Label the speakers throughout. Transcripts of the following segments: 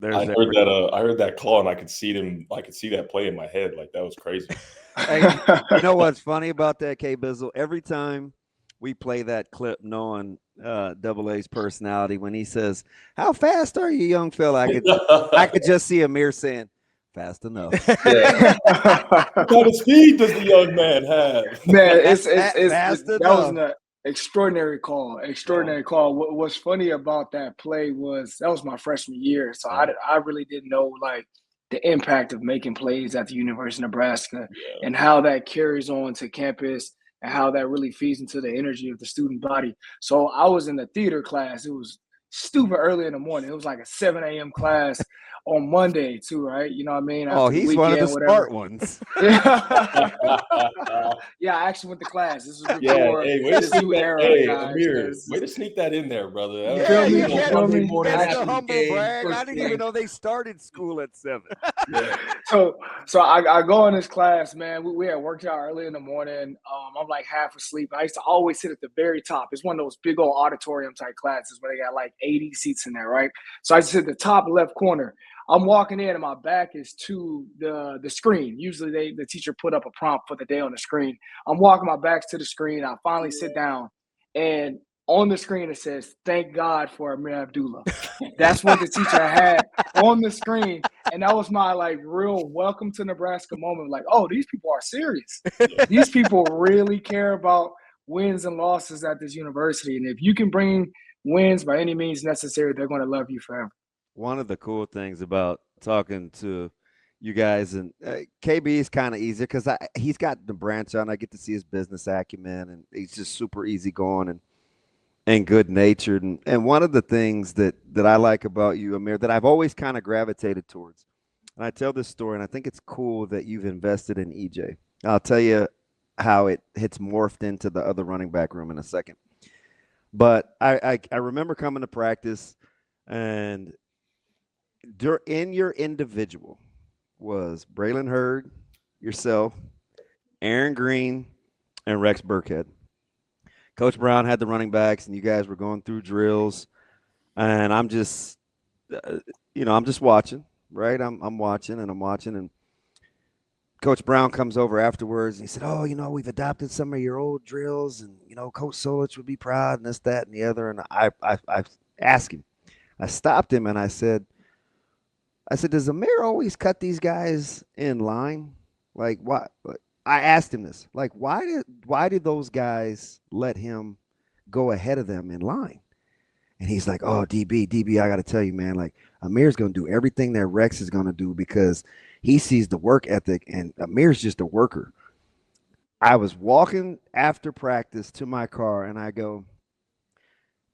Speaker 1: I heard that. I heard that call, and I could see them. I could see that play in my head. Like that was crazy.
Speaker 2: Hey, you know what's funny about that, K Bizzle? Every time we play that clip, knowing Double A's personality, when he says, "How fast are you, young fella?" I could just see Ameer saying, "Fast enough."
Speaker 1: Yeah. What kind of speed does the young man have?
Speaker 3: Man,
Speaker 2: Fast
Speaker 3: that was
Speaker 2: enough.
Speaker 3: an extraordinary call. Extraordinary call. What's funny about that play was that was my freshman year, so I really didn't know like the impact of making plays at the University of Nebraska and how that carries on to campus and how that really feeds into the energy of the student body. So I was in the theater class. It was stupid early in the morning. It was like a 7 a.m. class on Monday too, right? You know what I mean?
Speaker 2: Oh,
Speaker 3: After the
Speaker 2: he's one of the
Speaker 3: weekend,
Speaker 2: smart ones.
Speaker 3: Yeah, I actually went to class. This was
Speaker 1: Yeah,
Speaker 3: before
Speaker 1: hey, way to
Speaker 3: the
Speaker 1: sneak
Speaker 3: new
Speaker 1: that.
Speaker 3: era,
Speaker 1: Hey,
Speaker 3: guys.
Speaker 1: Amir, way to sneak that in there, brother. That
Speaker 3: You
Speaker 1: was
Speaker 3: feel
Speaker 2: Yeah,
Speaker 3: me?
Speaker 2: you
Speaker 3: You
Speaker 2: can't,
Speaker 3: feel me?
Speaker 2: you can't
Speaker 3: Actually,
Speaker 2: humble brag. I
Speaker 3: first
Speaker 2: didn't
Speaker 3: game.
Speaker 2: even know they started school at 7.
Speaker 3: So I go in this class, man. We had worked out early in the morning. I'm like half asleep. I used to always sit at the very top. It's one of those big old auditorium type classes where they got like 80 seats in there, right? So I sit at the top left corner. I'm walking in and my back is to the screen. Usually the teacher put up a prompt for the day on the screen. I'm walking my back to the screen. I finally sit down and on the screen it says, "Thank God for Ameer Abdullah." That's what the teacher had on the screen. And that was my like real welcome to Nebraska moment. Like, oh, these people are serious. These people really care about wins and losses at this university. And if you can bring wins by any means necessary, they're going to love you forever.
Speaker 2: One of the cool things about talking to you guys and KB is kind of easier because he's got the branch on. I get to see his business acumen, and he's just super easygoing and good natured. And one of the things that I like about you, Ameer, that I've always kind of gravitated towards, and I tell this story, and I think it's cool that you've invested in EJ. I'll tell you how it's morphed into the other running back room in a second. But I remember coming to practice, and in your individual was Braylon Hurd, yourself, Aaron Green, and Rex Burkhead. Coach Brown had the running backs, and you guys were going through drills, and I'm just, I'm just watching, right? I'm watching, and Coach Brown comes over afterwards, and he said, "Oh, we've adopted some of your old drills, and Coach Solich would be proud, and this, that, and the other." And I asked him, I stopped him, and I said, "Does Ameer always cut these guys in line? Like, why?" I asked him this, like, why did those guys let him go ahead of them in line? And he's like, "Oh, DB, I got to tell you, man, like, Ameer's going to do everything that Rex is going to do because he sees the work ethic, and Ameer's just a worker." I was walking after practice to my car, and I go,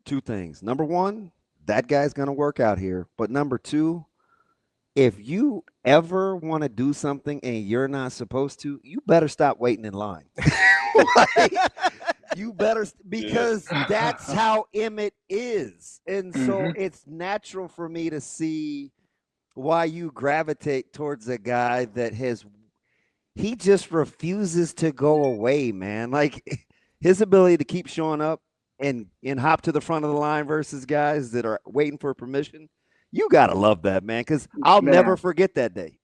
Speaker 2: two things. Number one, that guy's going to work out here. But number two, if you ever want to do something and you're not supposed to, you better stop waiting in line. Like, you better, because that's how Emmett is. And so it's natural for me to see why you gravitate towards a guy that he just refuses to go away, man. Like, his ability to keep showing up and hop to the front of the line versus guys that are waiting for permission. You got to love that, man, because I'll never forget that day.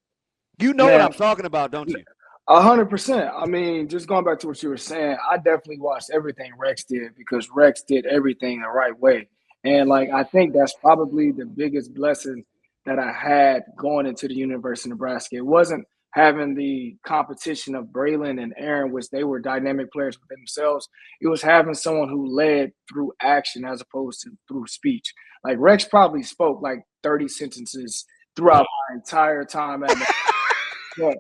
Speaker 2: You know what I'm talking about, don't you?
Speaker 3: 100%. I mean, just going back to what you were saying, I definitely watched everything Rex did because Rex did everything the right way. And, like, I think that's probably the biggest blessing that I had going into the University of Nebraska. It wasn't having the competition of Braylon and Aaron, which they were dynamic players with themselves. It was having someone who led through action as opposed to through speech. Like, Rex probably spoke like 30 sentences throughout my entire time at but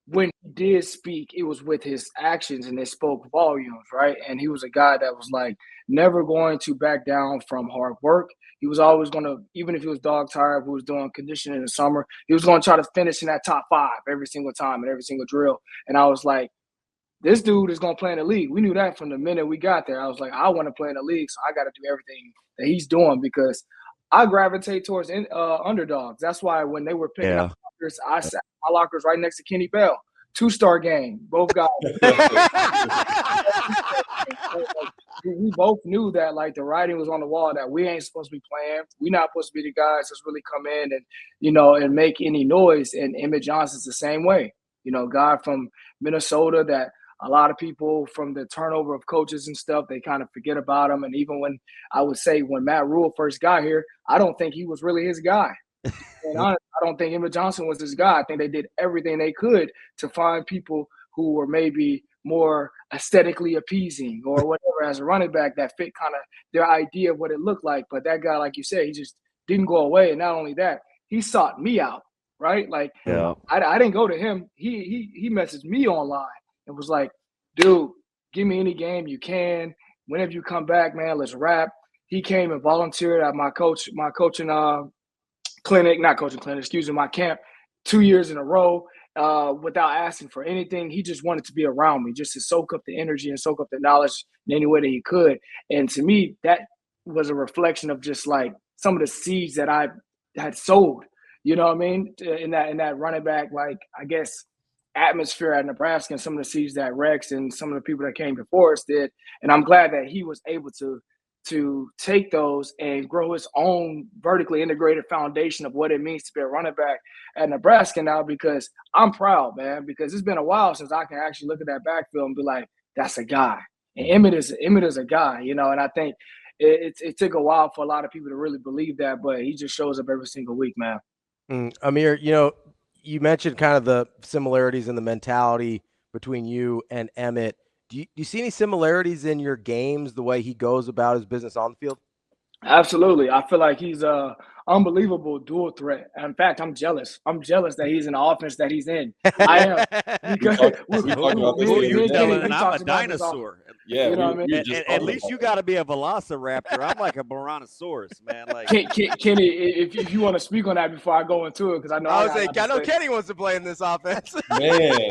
Speaker 3: when he did speak, it was with his actions and it spoke volumes, right? And he was a guy that was like never going to back down from hard work. He was always going to, even if he was dog tired, if he was doing conditioning in the summer, he was going to try to finish in that top 5 every single time and every single drill. And I was like, this dude is going to play in the league. We knew that from the minute we got there. I was like, I want to play in the league, so I got to do everything that he's doing because I gravitate towards underdogs. That's why when they were picking up lockers, I sat my lockers right next to Kenny Bell. 2-star game, both guys. we both knew that like the writing was on the wall that we ain't supposed to be playing. We're not supposed to be the guys that's really come in and make any noise. And Emmett Johnson's the same way. Guy from Minnesota that a lot of people from the turnover of coaches and stuff, they kind of forget about him. And even when Matt Rule first got here, I don't think he was really his guy. And honestly, I don't think Emmett Johnson was his guy. I think they did everything they could to find people who were maybe more aesthetically appeasing or whatever as a running back that fit kind of their idea of what it looked like. But that guy, like you said, he just didn't go away. And not only that, he sought me out, right? Like, I didn't go to him. He messaged me online and was like, dude, give me any game you can. Whenever you come back, man, let's rap. He came and volunteered at my camp 2 years in a row without asking for anything. He just wanted to be around me, just to soak up the energy and soak up the knowledge in any way that he could. And to me, that was a reflection of just like some of the seeds that I had sowed, you know what I mean? In that running back, like, I guess, atmosphere at Nebraska, and some of the seeds that Rex and some of the people that came before us did. And I'm glad that he was able to take those and grow his own vertically integrated foundation of what it means to be a running back at Nebraska now, because I'm proud, man, because it's been a while since I can actually look at that backfield and be like, that's a guy. And Emmett is a guy, and I think it took a while for a lot of people to really believe that, but he just shows up every single week, man.
Speaker 4: Ameer, you mentioned kind of the similarities in the mentality between you and Emmett. Do you see any similarities in your games, the way he goes about his business on the field?
Speaker 3: Absolutely. I feel like he's a unbelievable dual threat. In fact, I'm jealous. I'm jealous that he's in the offense that he's in. I am. Because
Speaker 2: you're telling, and I'm a dinosaur.
Speaker 1: Yeah,
Speaker 3: you know what I mean?
Speaker 2: At least you got to be a velociraptor. I'm like a Brontosaurus, man. Like
Speaker 3: Kenny, if you want to speak on that before I go into it, because I know
Speaker 4: Kenny wants to play in this offense.
Speaker 1: Man,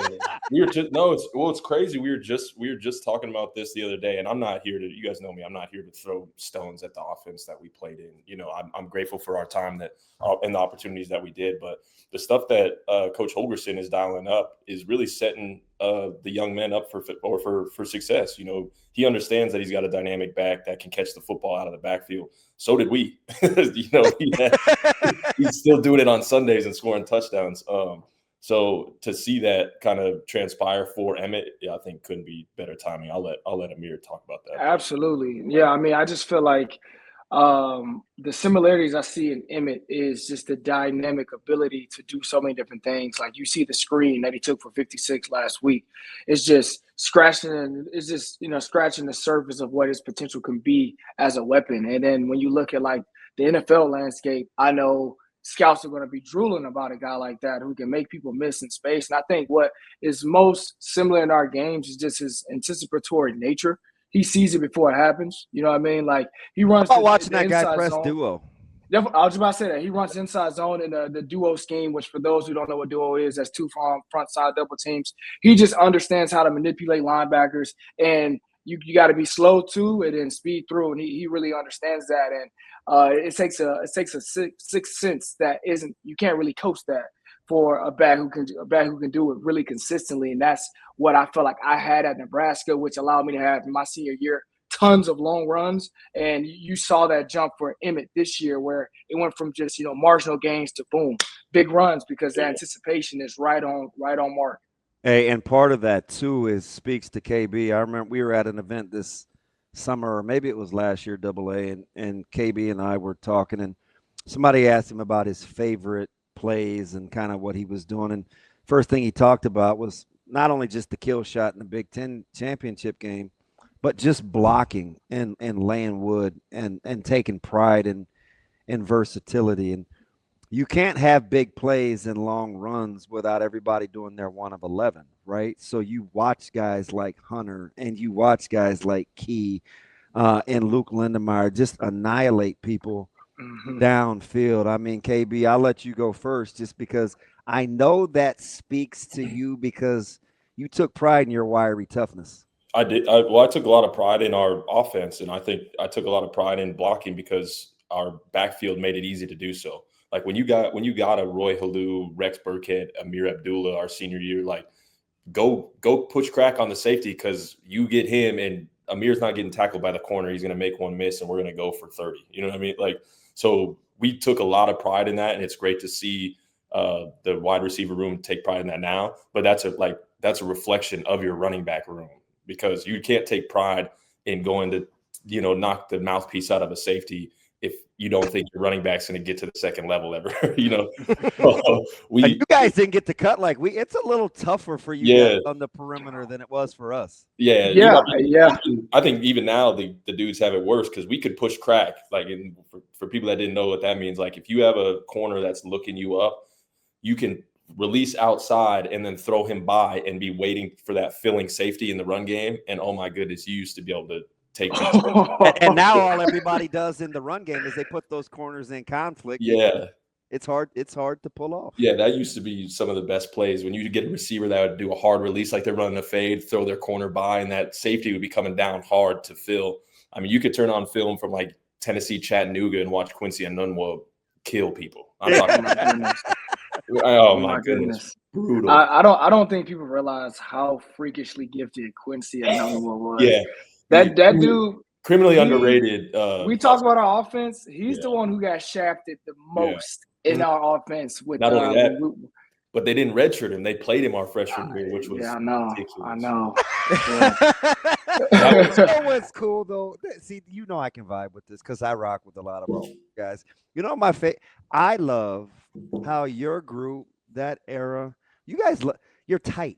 Speaker 1: it's crazy. We were just talking about this the other day, and I'm not here to. You guys know me. I'm not here to throw stones at the offense that we played in. I'm grateful for our time and the opportunities that we did, but the stuff that Coach Holgerson is dialing up is really setting the young men up for success. He understands that he's got a dynamic back that can catch the football out of the backfield. So did we. He's still doing it on Sundays and scoring touchdowns. So to see that kind of transpire for Emmett, I think couldn't be better timing. I'll let Ameer talk about that.
Speaker 3: Absolutely. Yeah, I mean, I just feel like the similarities I see in Emmett is just the dynamic ability to do so many different things. Like, you see the screen that he took for 56 last week. It's just scratching the surface of what his potential can be as a weapon. And then when you look at like the NFL landscape, I know scouts are going to be drooling about a guy like that who can make people miss in space. And I think what is most similar in our games is just his anticipatory nature. He sees it before it happens. You know what I mean? Like, he runs.
Speaker 2: How about watching that guy press duo?
Speaker 3: I was just about to say that. He runs inside zone in the duo scheme, which for those who don't know what duo is, that's two front side double teams. He just understands how to manipulate linebackers, and you got to be slow to it and speed through. And he really understands that. And it takes a sixth sense that you can't really coach that for a back who can do it really consistently. And that's what I felt like I had at Nebraska, which allowed me to have in my senior year tons of long runs. And you saw that jump for Emmett this year, where it went from just marginal gains to boom, big runs, because the anticipation is right on mark.
Speaker 2: Hey, and part of that too speaks to KB. I remember we were at an event this summer, or maybe it was last year, AA, and KB and I were talking, and somebody asked him about his favorite plays and kind of what he was doing. And first thing he talked about was not only just the kill shot in the Big Ten championship game, but just blocking and laying wood and taking pride in versatility. And you can't have big plays and long runs without everybody doing their 1 of 11, right? So you watch guys like Hunter and you watch guys like Key and Luke Lindemeyer just annihilate people downfield. I mean, KB, I'll let you go first just because I know that speaks to you because you took pride in your wiry toughness.
Speaker 1: I did. I took a lot of pride in our offense, and I think I took a lot of pride in blocking because our backfield made it easy to do so. Like when you got a Roy Halou, Rex Burkhead, Ameer Abdullah our senior year, like go push crack on the safety because you get him and Ameer's not getting tackled by the corner. He's going to make one miss and we're going to go for 30. You know what I mean? Like, so we took a lot of pride in that, and it's great to see the wide receiver room take pride in that now. But that's a reflection of your running back room, because you can't take pride in going to, knock the mouthpiece out of a safety if you don't think your running back's going to get to the second level ever.
Speaker 2: You guys didn't get to cut like we. It's a little tougher for you guys on the perimeter than it was for us.
Speaker 3: Yeah.
Speaker 1: I think even now the dudes have it worse, because we could push crack. Like, for people that didn't know what that means, like if you have a corner that's looking you up, you can release outside and then throw him by and be waiting for that filling safety in the run game. And oh my goodness, you used to be able to take
Speaker 2: and now all everybody does in the run game is they put those corners in conflict.
Speaker 1: Yeah.
Speaker 2: It's hard to pull off.
Speaker 1: Yeah, that used to be some of the best plays, when you get a receiver that would do a hard release, like they're running a fade, throw their corner by, and that safety would be coming down hard to fill. I mean, you could turn on film from like Tennessee, Chattanooga, and watch Quincy Enunwa kill people. I'm talking oh my goodness. Brutal.
Speaker 3: I don't think people realize how freakishly gifted Quincy Enunwa was.
Speaker 1: Yeah.
Speaker 3: That dude,
Speaker 1: criminally underrated.
Speaker 3: We talk about our offense. He's the one who got shafted the most in our offense. With
Speaker 1: not only that, but they didn't redshirt him. They played him our freshman year, which was
Speaker 3: I know.
Speaker 2: What's cool though? See, I can vibe with this because I rock with a lot of our guys. I love how your group, that era, you guys, you're tight.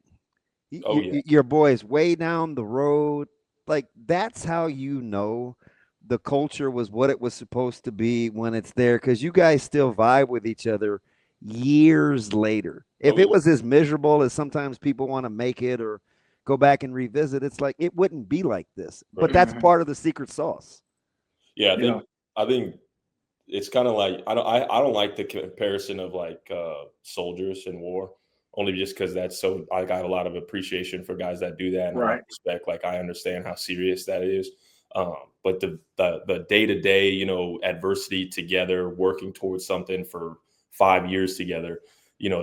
Speaker 2: Your boys way down the road. Like, that's how the culture was what it was supposed to be when it's there, because you guys still vibe with each other years later. If it was as miserable as sometimes people want to make it or go back and revisit, it's like it wouldn't be like this. But that's part of the secret sauce.
Speaker 1: Yeah, I think it's kind of like I don't like the comparison of like soldiers in war. Only just because I got a lot of appreciation for guys that do that, and I respect. Like, I understand how serious that is. But the day-to-day, adversity together, working towards something for 5 years together,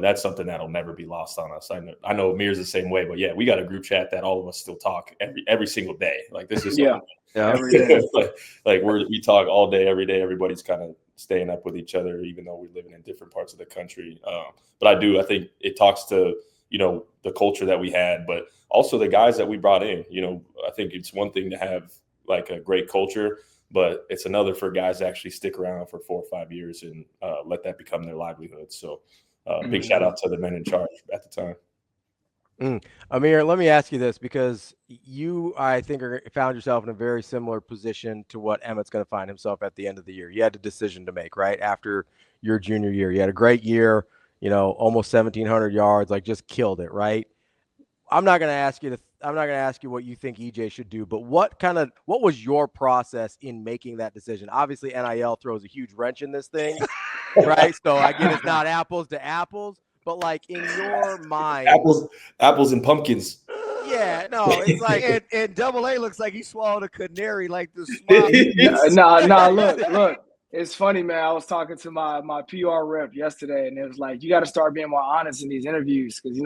Speaker 1: that's something that'll never be lost on us. I know Ameer's the same way, but yeah, we got a group chat that all of us still talk every single day. Like, this is
Speaker 3: every day.
Speaker 1: like we talk all day, every day. Everybody's kind of staying up with each other, even though we're living in different parts of the country. But I think it talks to, the culture that we had, but also the guys that we brought in. I think it's one thing to have like a great culture, but it's another for guys to actually stick around for 4 or 5 years and let that become their livelihood. So big shout out to the men in charge at the time.
Speaker 4: Ameer, let me ask you this, because you, I think, found yourself in a very similar position to what Emmett's going to find himself at the end of the year. You had a decision to make, right? After your junior year, you had a great year, almost 1,700 yards, like just killed it, right? I'm not going to ask you what you think EJ should do, but what was your process in making that decision? Obviously, NIL throws a huge wrench in this thing, right? So I get it's not apples to apples. But like, in your mind,
Speaker 1: apples and pumpkins.
Speaker 2: Yeah, no, it's like and Double A looks like he swallowed a canary, like the swamp.
Speaker 3: Nah. Look, it's funny, man. I was talking to my PR rep yesterday, and it was like, you got to start being more honest in these interviews, because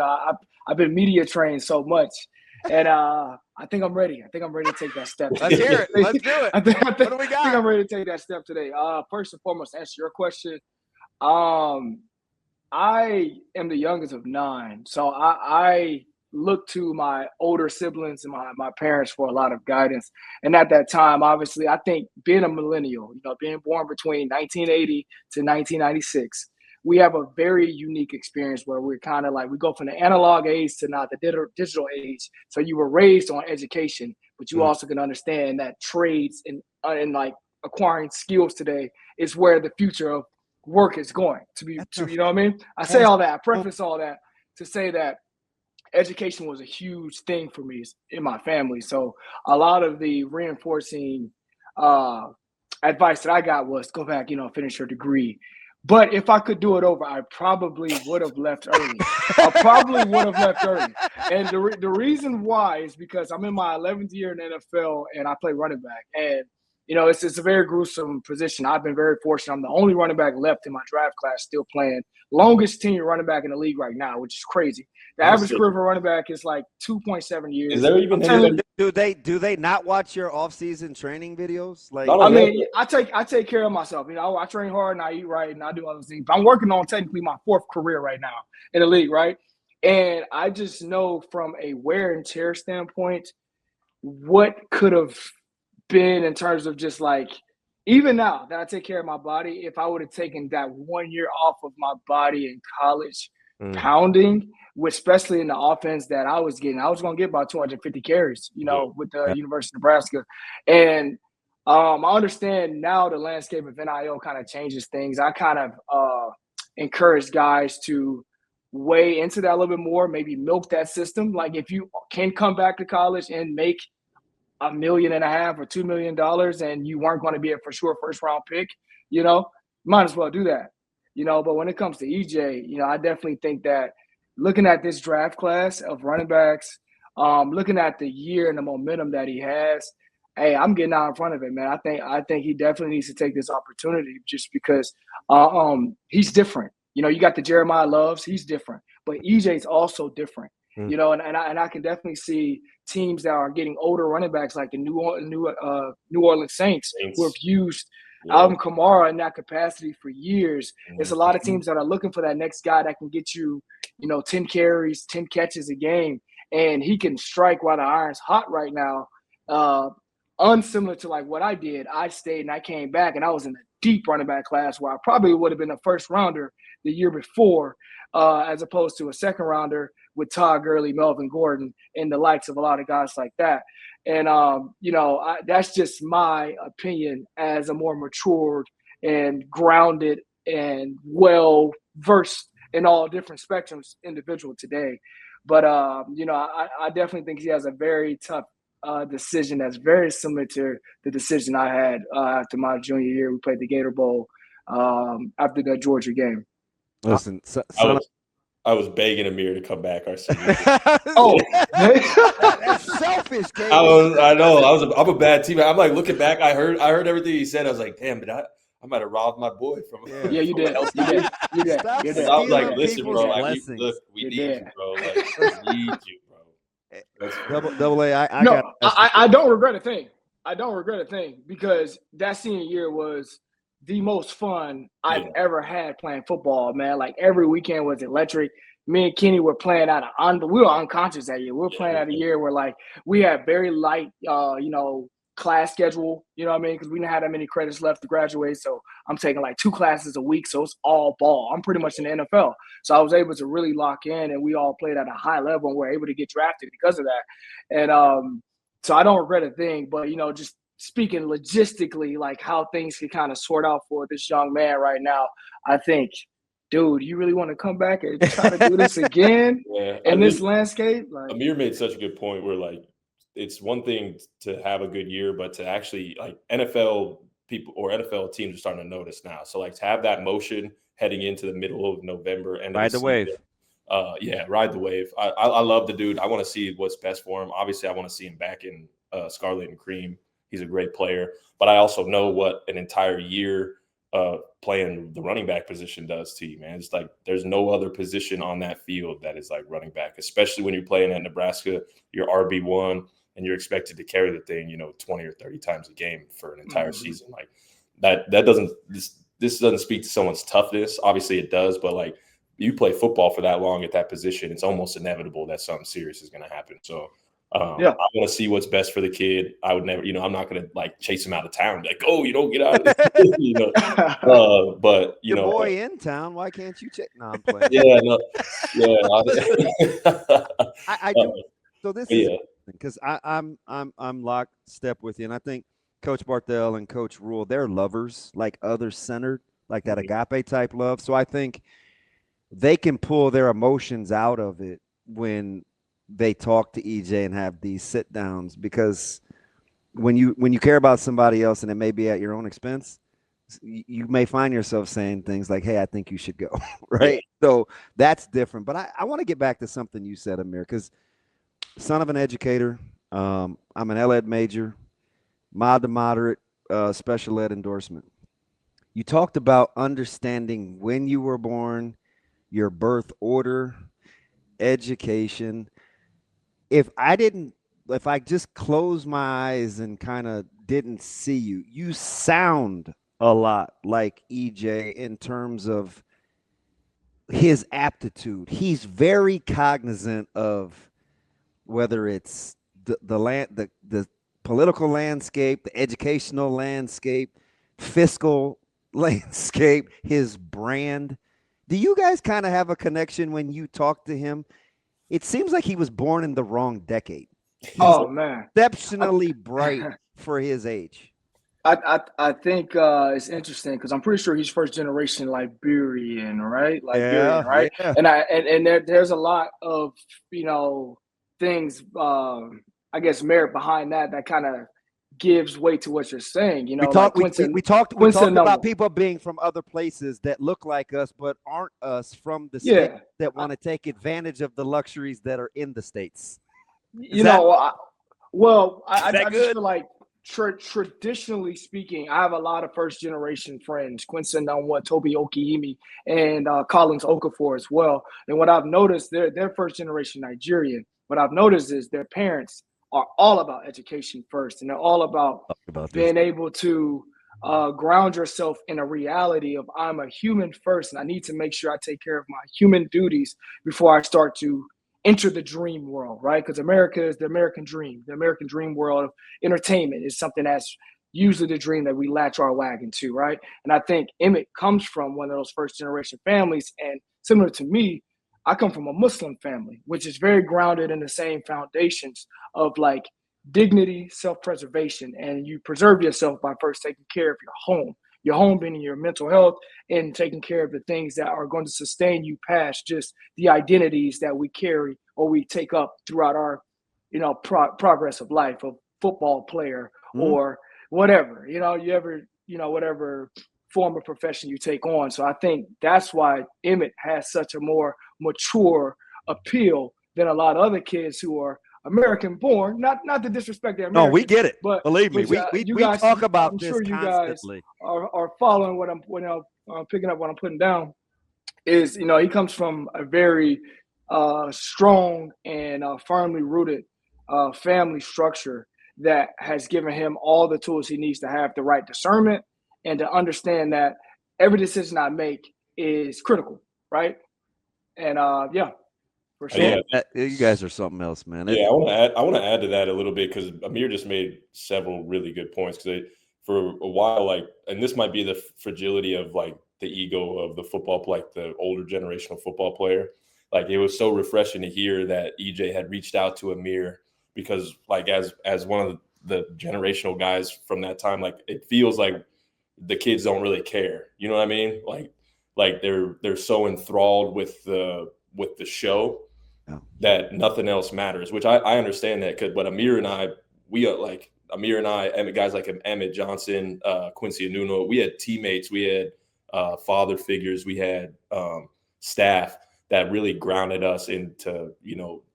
Speaker 3: I've been media trained so much, and I think I'm ready. I think I'm ready to take that step.
Speaker 2: Let's hear it. Let's do it.
Speaker 3: I think
Speaker 2: what do we got?
Speaker 3: I think I'm ready to take that step today. First and foremost, to answer your question, I am the youngest of 9, so I look to my older siblings and my parents for a lot of guidance. And at that time, obviously, I think being a millennial, being born between 1980 to 1996, we have a very unique experience where we're kind of like, we go from the analog age to now the digital age. So you were raised on education, but you also can understand that trades and like acquiring skills today is where the future of work is going to be, you know what I mean? I say all that, I preface all that to say that education was a huge thing for me in my family. So a lot of the reinforcing advice that I got was go back, finish your degree. But if I could do it over, I probably would have left early. And the reason why is because I'm in my 11th year in the NFL and I play running back. And it's a very gruesome position. I've been very fortunate. I'm the only running back left in my draft class still playing. Longest tenure running back in the league right now, which is crazy. The average career for a running back is like 2.7 years.
Speaker 1: Is there even
Speaker 2: do they not watch your off-season training videos? Like,
Speaker 3: I mean, I take care of myself. I train hard and I eat right and I do other things. But I'm working on technically my 4th career right now in the league, right? And I just know from a wear and tear standpoint what could have been in terms of just like, even now that I take care of my body, if I would have taken that 1 year off of my body in college, pounding, especially in the offense that I was getting, I was going to get about 250 carries, with the University of Nebraska. And I understand now the landscape of NIL kind of changes things. I kind of encourage guys to weigh into that a little bit more, maybe milk that system. Like if you can come back to college and make $1.5 million or $2 million and you weren't going to be a for sure first round pick, might as well do that. But when it comes to EJ, I definitely think that looking at this draft class of running backs, looking at the year and the momentum that he has, hey, I'm getting out in front of it, man. I think he definitely needs to take this opportunity just because he's different. You got the Jeremiah Loves, he's different, but EJ's also different. And I can definitely see teams that are getting older running backs like the New Orleans Saints who have used Alvin Kamara in that capacity for years. There's a lot of teams that are looking for that next guy that can get you, 10 carries, 10 catches a game, and he can strike while the iron's hot right now. Unsimilar to like what I did, I stayed and I came back and I was in a deep running back class where I probably would have been a first rounder the year before, as opposed to a second rounder with Todd Gurley, Melvin Gordon, and the likes of a lot of guys like that. And, that's just my opinion as a more matured and grounded and well-versed in all different spectrums individual today. But, I definitely think he has a very tough decision that's very similar to the decision I had after my junior year. We played the Gator Bowl after the Georgia game.
Speaker 2: Listen,
Speaker 1: I was begging Ameer to come back our senior year.
Speaker 2: That's selfish, Gabe.
Speaker 1: I know. I'm a bad teammate. I'm like looking back. I heard everything he said. I was like, damn, but I might have robbed my boy from.
Speaker 3: Yeah, you did. You did.
Speaker 1: I was like, listen, bro. Like, we need you, bro. Like, we need you, bro.
Speaker 2: Double A.
Speaker 3: I don't regret a thing. I don't regret a thing because that senior year was the most fun I've ever had playing football, man. Like every weekend was electric. Me and Kenny were playing we were unconscious that year. We were playing out a year where like we had very light, class schedule, you know what I mean? Because we didn't have that many credits left to graduate. So I'm taking like 2 classes a week. So it's all ball. I'm pretty much in the NFL. So I was able to really lock in and we all played at a high level and we're able to get drafted because of that. And so I don't regret a thing, but, just speaking logistically, like how things can kind of sort out for this young man right now, I think, dude, you really want to come back and try to do this again in this landscape? Like,
Speaker 1: Ameer made such a good point where like it's one thing to have a good year, but to actually like NFL people or NFL teams are starting to notice now. So like to have that motion heading into the middle of November and
Speaker 2: ride the wave.
Speaker 1: Ride the wave. I love the dude. I want to see what's best for him. Obviously, I want to see him back in Scarlet and Cream. He's a great player, but I also know what an entire year playing the running back position does to you, man. It's like there's no other position on that field that is like running back, especially when you're playing at Nebraska. You're RB1 and you're expected to carry the thing, 20 or 30 times a game for an entire season. Like that doesn't this doesn't speak to someone's toughness. Obviously, it does, but like you play football for that long at that position, it's almost inevitable that something serious is going to happen. So. I want to see what's best for the kid. I would never, I'm not going to like chase him out of town. Like, oh, you don't get out of this, but
Speaker 2: your boy in town. Why can't you check? No, I'm playing. I do. So this is because I'm lockstep with you, and I think Coach Barthel and Coach Rule, they're lovers, like others centered, like that agape type love. So I think they can pull their emotions out of it when they talk to EJ and have these sit downs, because when you care about somebody else and it may be at your own expense, you may find yourself saying things like, hey, I think you should go. Right. Yeah. So that's different. But I want to get back to something you said, Ameer, because son of an educator, I'm an L.Ed major, mild to moderate, special ed endorsement. You talked about understanding when you were born, your birth order, education. If I just closed my eyes and kind of didn't see you, you sound a lot like EJ in terms of his aptitude. He's very cognizant of whether it's the political landscape, the educational landscape, fiscal landscape, his brand. Do you guys kind of have a connection when you talk to him? It seems like he was born in the wrong decade.
Speaker 3: Oh man,
Speaker 2: Exceptionally bright for his age.
Speaker 3: I think it's interesting because I'm pretty sure he's first generation Liberian, right? Liberian, right?
Speaker 2: Yeah.
Speaker 3: And there's a lot of things I guess merit behind that kind of gives way to what you're saying.
Speaker 2: We talked
Speaker 3: Quincy
Speaker 2: about people being from other places that look like us but aren't us from the state that want to take advantage of the luxuries that are in the states.
Speaker 3: I just feel like traditionally speaking, I have a lot of first generation friends, Quincy Nwanwa, Toby Okiimi, and Collins Okafor as well. And what I've noticed, they're first generation Nigerian. What I've noticed is their parents are all about education first, and they're all about being able to ground yourself in a reality of I'm a human first, and I need to make sure I take care of my human duties before I start to enter the dream world, right? Because America is the American dream. The American dream world of entertainment is something that's usually the dream that we latch our wagon to, right? And I think Emmett comes from one of those first generation families. And similar to me, I come from a Muslim family, which is very grounded in the same foundations of like dignity, self-preservation, and you preserve yourself by first taking care of your home being your mental health and taking care of the things that are going to sustain you past just the identities that we carry or we take up throughout our, progress of life, of football player or whatever, whatever form of profession you take on. So I think that's why Emmett has such a more mature appeal than a lot of other kids who are American born, not to disrespect their Americans.
Speaker 2: No, we get it.
Speaker 3: But
Speaker 2: believe me, we
Speaker 3: guys,
Speaker 2: talk about
Speaker 3: I'm
Speaker 2: this
Speaker 3: sure you
Speaker 2: constantly.
Speaker 3: guys are following what I'm picking up what I'm putting down. Is he comes from a very strong and firmly rooted family structure that has given him all the tools he needs to have the right discernment and to understand that every decision I make is critical, right? And for sure.
Speaker 2: Yeah, you guys are something else, man.
Speaker 1: Yeah, I want to add to that a little bit because Ameer just made several really good points. Because for a while, and this might be the fragility of the ego of the football, the older generational football player. It was so refreshing to hear that EJ had reached out to Ameer because, as one of the generational guys from that time, it feels like the kids don't really care. You know what I mean? They're so enthralled with the show that nothing else matters, which I understand that. But Ameer and I, guys like Emmett Johnson, Quincy Anuno, we had teammates, we had father figures, we had staff that really grounded us into,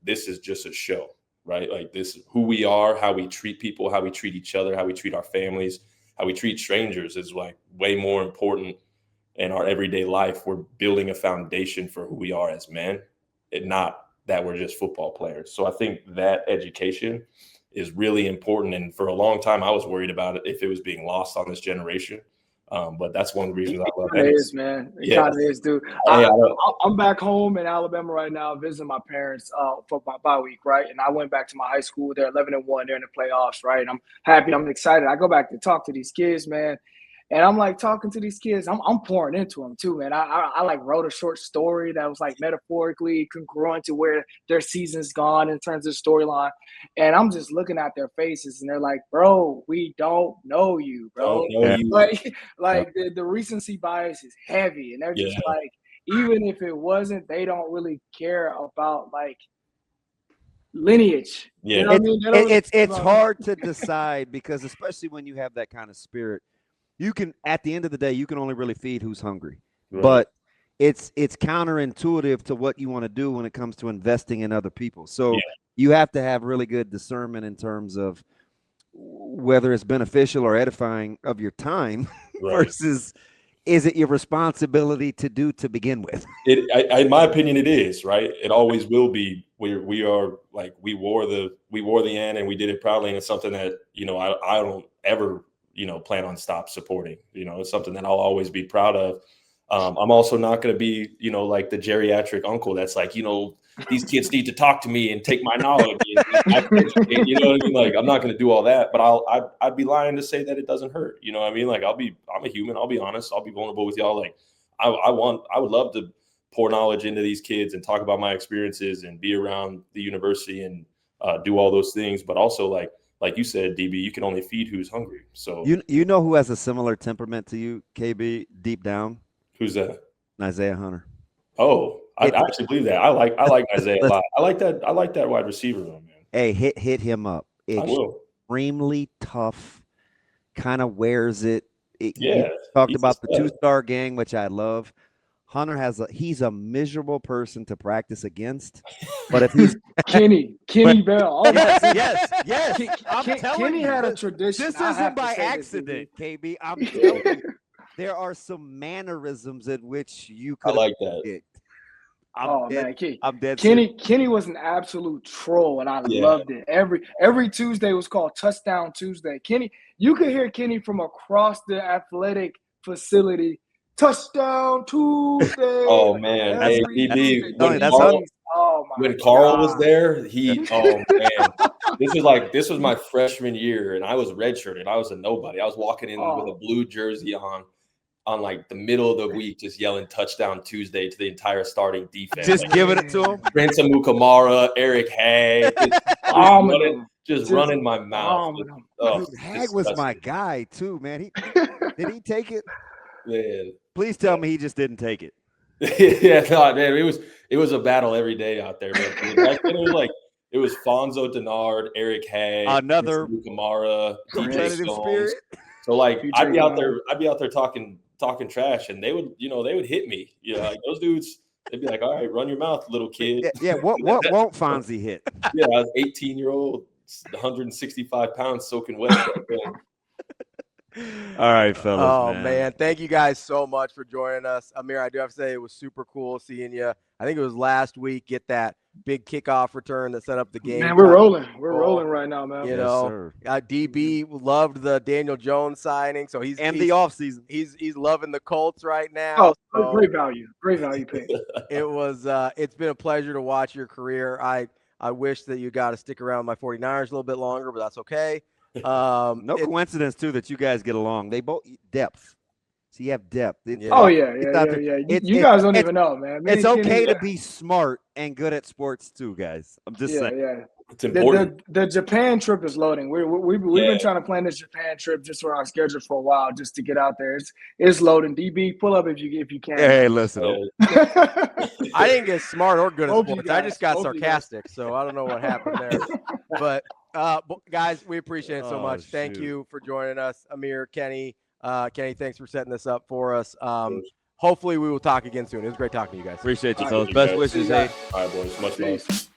Speaker 1: this is just a show, right? This is who we are, how we treat people, how we treat each other, how we treat our families, how we treat strangers is way more important in our everyday life. We're building a foundation for who we are as men, and not that we're just football players. So I think that education is really important. And for a long time, I was worried about it if it was being lost on this generation. But that's one of the reasons I love it.
Speaker 3: It is, man. It kind of is, dude. I'm back home in Alabama right now visiting my parents for my bye week, right? And I went back to my high school. They're 11-1. They're in the playoffs, right? And I'm happy. I'm excited. I go back to talk to these kids, man. And I'm talking to these kids. I'm pouring into them too, man. I wrote a short story that was metaphorically congruent to where their season's gone in terms of storyline. And I'm just looking at their faces, and they're like, "Bro, we don't know you, bro." The recency bias is heavy, and they're just even if it wasn't, they don't really care about lineage.
Speaker 2: Yeah,
Speaker 3: you know what I mean?
Speaker 2: It's hard to decide because especially when you have that kind of spirit. You can, at the end of the day, you can only really feed who's hungry. Right. But it's counterintuitive to what you want to do when it comes to investing in other people. So you have to have really good discernment in terms of whether it's beneficial or edifying of your time
Speaker 1: Right.
Speaker 2: versus is it your responsibility to do to begin with?
Speaker 1: In my opinion, it is, right. It always will be. We are like we wore the N and we did it proudly, and it's something that I don't ever plan on stop supporting. It's something that I'll always be proud of. I'm also not going to be like the geriatric uncle that's like these kids need to talk to me and take my knowledge. What I mean? Like I'm not going to do all that, but I'd be lying to say that it doesn't hurt. You know what I mean? Like I'm a human. I'll be honest. I'll be vulnerable with y'all. Like I would love to pour knowledge into these kids and talk about my experiences and be around the university and do all those things. But also like you said, DB, you can only feed who's hungry. So
Speaker 2: you know who has a similar temperament to you, KB, deep down?
Speaker 1: Who's that?
Speaker 2: Isaiah Hunter.
Speaker 1: Oh, I actually believe that. I like Isaiah a lot. I like that wide receiver though, man.
Speaker 2: Hey, hit him up.
Speaker 1: I will.
Speaker 2: Extremely tough, kind of wears it.
Speaker 1: Yeah.
Speaker 2: You talked about the 2-star gang, which I love. Hunter he's a miserable person to practice against, but if he's
Speaker 3: Kenny Bell. Oh,
Speaker 4: yes.
Speaker 3: Kenny had a tradition.
Speaker 2: This isn't by accident, KB. I'm telling you, there are some mannerisms in which you could.
Speaker 1: I like that.
Speaker 2: I'm dead.
Speaker 3: Kenny was an absolute troll, and I loved it. Every Tuesday was called Touchdown Tuesday. Kenny, you could hear Kenny from across the athletic facility. Touchdown Tuesday.
Speaker 1: Oh man, hey, DB, when
Speaker 3: God.
Speaker 1: Carl was there, this was my freshman year, and I was redshirted. I was a nobody. I was walking in with a blue jersey on like the middle of the week, just yelling "Touchdown Tuesday" to the entire starting defense.
Speaker 2: Just giving it to him.
Speaker 1: Ransom Mukamara, Eric Hag, just running my mouth.
Speaker 2: Dude, Hag was my guy too, man. Did he take it?
Speaker 1: Man.
Speaker 2: Please tell me he just didn't take it.
Speaker 1: Yeah, no, man, it was a battle every day out there. Man. It was Fonzo Denard, Eric Hag,
Speaker 2: another
Speaker 1: Kamara,
Speaker 2: competitive spirit.
Speaker 1: So like I'd be out there talking trash, and they would hit me. Like those dudes, they'd be like, "All right, run your mouth, little kid."
Speaker 2: Yeah, what won't Fonzie hit?
Speaker 1: Yeah, I was 18-year-old, 165 pounds, soaking wet.
Speaker 2: All right, fellas.
Speaker 4: Oh man, thank you guys so much for joining us. Ameer, I do have to say it was super cool seeing you. I think it was last week. Get that big kickoff return that set up the game.
Speaker 3: Man, we're rolling. We're rolling right now, man.
Speaker 4: DB loved the Daniel Jones signing, so he's
Speaker 2: the offseason.
Speaker 4: He's loving the Colts right now.
Speaker 3: Oh, great value pick.
Speaker 4: It's been a pleasure to watch your career. I wish that you got to stick around my 49ers a little bit longer, but that's okay.
Speaker 2: No coincidence too that you guys get along. They both depth. So you have depth.
Speaker 3: You guys don't even know, man.
Speaker 2: It's okay to be smart and good at sports too, guys. I'm just saying.
Speaker 3: Yeah.
Speaker 1: It's important.
Speaker 3: The Japan trip is loading. We've been trying to plan this Japan trip just for our schedule for a while, just to get out there. It's loading. DB, pull up if you can.
Speaker 2: Hey, listen.
Speaker 4: I didn't get smart or good at sports. I just got sarcastic, so I don't know what happened there. But guys, we appreciate it so much. Thank you for joining us, Ameer, Kenny. Kenny, thanks for setting this up for us. Hopefully we will talk again soon. It was great talking to you guys.
Speaker 2: Appreciate you, fellas. Best wishes, hey.
Speaker 1: All right, boys. Much love.